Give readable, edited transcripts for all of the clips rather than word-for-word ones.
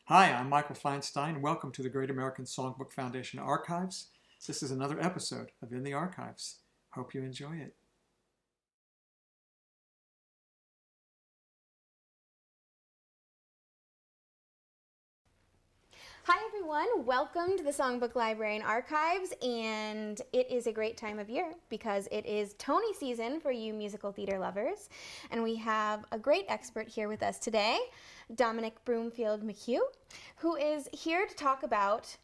Hi, I'm Michael Feinstein. Welcome to the Great American Songbook Foundation Archives. This is another episode of In the Archives. Hope you enjoy it. Hi everyone, welcome to the Songbook Library and Archives, and it is a great time of year because it is Tony season for you musical theater lovers, and we have a great expert here with us today, Dominic Broomfield-McHugh, who is here to talk about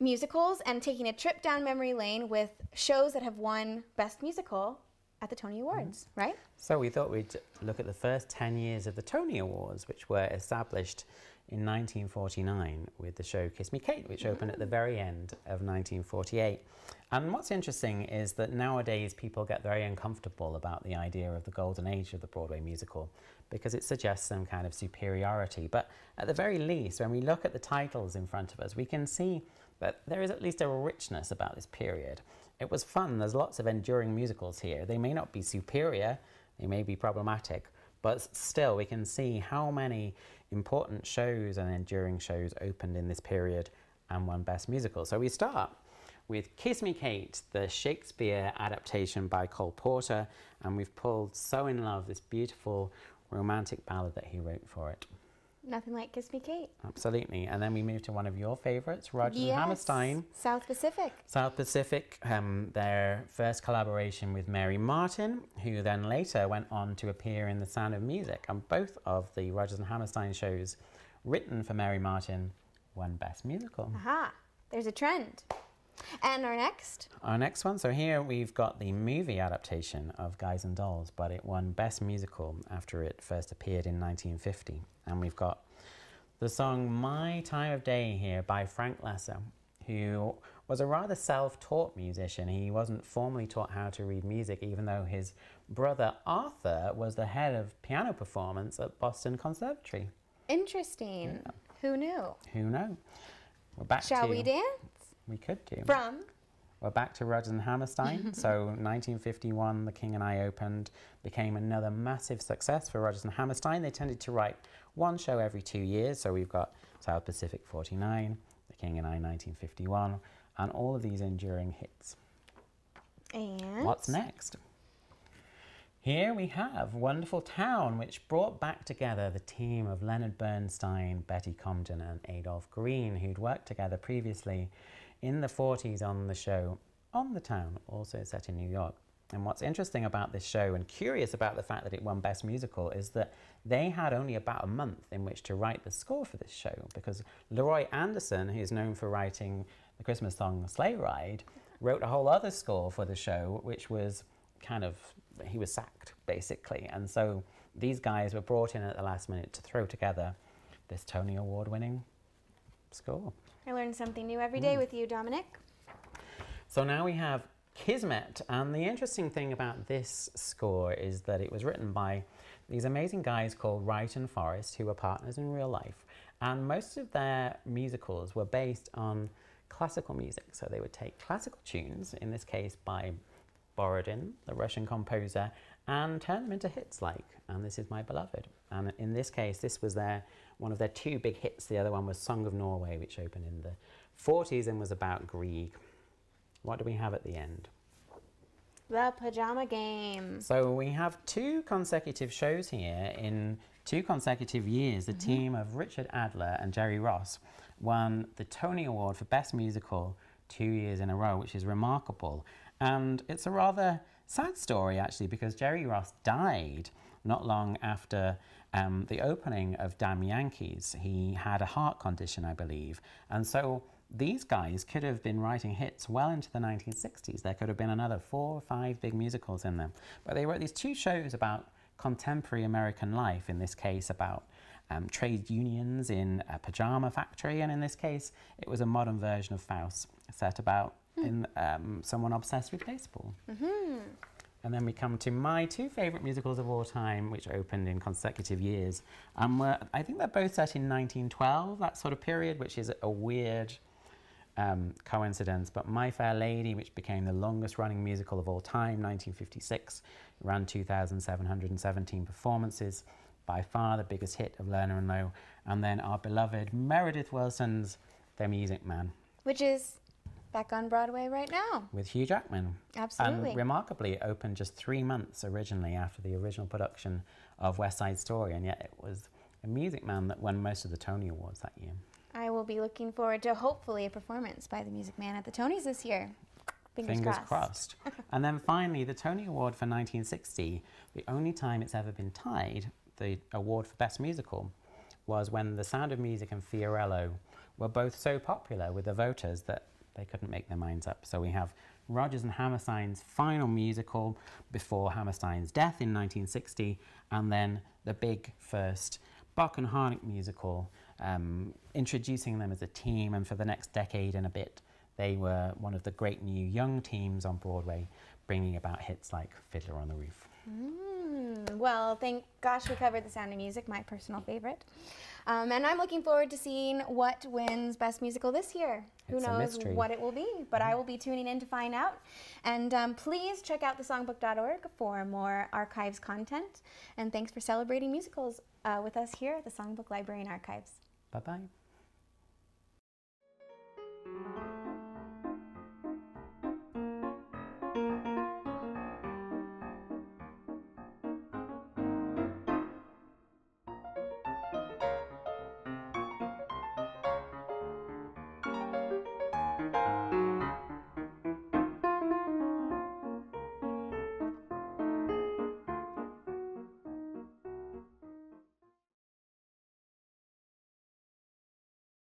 musicals and taking a trip down memory lane with shows that have won Best Musical at the Tony Awards, right? So we thought we'd look at the first 10 years of the Tony Awards, which were established in 1949 with the show Kiss Me Kate, which opened at the very end of 1948. And what's interesting is that nowadays people get very uncomfortable about the idea of the golden age of the Broadway musical because it suggests some kind of superiority. But at the very least, when we look at the titles in front of us, we can see that there is at least a richness about this period. It was fun. There's lots of enduring musicals here. They may not be superior, they may be problematic, but still we can see how many important shows and enduring shows opened in this period and won Best Musical. So we start with Kiss Me Kate, the Shakespeare adaptation by Cole Porter, and we've pulled So in Love, this beautiful romantic ballad that he wrote for it. Nothing like Kiss Me Kate. Absolutely. And then we move to one of your favourites, Rodgers and Hammerstein. South Pacific. South Pacific, their first collaboration with Mary Martin, who then later went on to appear in The Sound of Music. And both of the Rodgers and Hammerstein shows written for Mary Martin won Best Musical. Aha, there's a trend. And our next? Our next one, so here we've got the movie adaptation of Guys and Dolls, but it won Best Musical after it first appeared in 1950. And we've got the song My Time of Day here by Frank Loesser, who was a rather self-taught musician. He wasn't formally taught how to read music, even though his brother Arthur was the head of piano performance at Boston Conservatory. Interesting. Yeah. Who knew? Who knew? We're back Shall we dance? We could do. From? We're back to Rodgers and Hammerstein. So 1951, The King and I opened, became another massive success for Rodgers and Hammerstein. They tended to write one show every 2 years. So we've got South Pacific 49, The King and I 1951, and all of these enduring hits. And? What's next? Here we have Wonderful Town, which brought back together the team of Leonard Bernstein, Betty Comden and Adolph Green, who'd worked together previously in the 40s on the show On the Town, also set in New York. And what's interesting about this show, and curious about the fact that it won Best Musical, is that they had only about a month in which to write the score for this show, because Leroy Anderson, who's known for writing the Christmas song Sleigh Ride, wrote a whole other score for the show, which was kind of, he was sacked, basically. And so these guys were brought in at the last minute to throw together this Tony Award-winning score. I learn something new every day with you, Dominic. So now we have Kismet, and the interesting thing about this score is that it was written by these amazing guys called Wright and Forrest, who were partners in real life. And most of their musicals were based on classical music. So they would take classical tunes, in this case by Borodin, the Russian composer, and turn them into hits like And This Is My Beloved. And in this case, this was one of their two big hits. The other one was Song of Norway, which opened in the 40s and was about Grieg. What do we have at the end? The Pajama Game. So we have two consecutive shows here in 2 consecutive years. The team of Richard Adler and Jerry Ross won the Tony Award for Best Musical 2 years in a row, which is remarkable. And it's a rather sad story, actually, because Jerry Ross died not long after the opening of Damn Yankees. He had a heart condition, I believe. And so these guys could have been writing hits well into the 1960s. There could have been another 4 or 5 big musicals in them. But they wrote these 2 shows about contemporary American life, in this case about trade unions in a pajama factory, and in this case it was a modern version of Faust set about in someone obsessed with baseball. And then we come to my 2 favourite musicals of all time, which opened in consecutive years. I think they're both set in 1912, that sort of period, which is a weird coincidence. But My Fair Lady, which became the longest running musical of all time, 1956, ran 2,717 performances. by far the biggest hit of Lerner and Loewe, and then our beloved Meredith Willson's The Music Man. Which is back on Broadway right now. With Hugh Jackman. Absolutely. And remarkably, it opened just 3 months originally after the original production of West Side Story, and yet it was a Music Man that won most of the Tony Awards that year. I will be looking forward to hopefully a performance by the Music Man at the Tonys this year. Fingers crossed. And then finally, the Tony Award for 1960, the only time it's ever been tied, the award for Best Musical, was when The Sound of Music and Fiorello were both so popular with the voters that they couldn't make their minds up. So we have Rodgers and Hammerstein's final musical before Hammerstein's death in 1960, and then the big first Bach and Harnick musical, introducing them as a team, and for the next decade and a bit, they were one of the great new young teams on Broadway, bringing about hits like Fiddler on the Roof. Well, thank gosh we covered The Sound of Music, my personal favorite. And I'm looking forward to seeing what wins Best Musical this year. Who knows what it will be, but I will be tuning in to find out. And please check out thesongbook.org for more archives content. And thanks for celebrating musicals with us here at the Songbook Library and Archives. Bye-bye.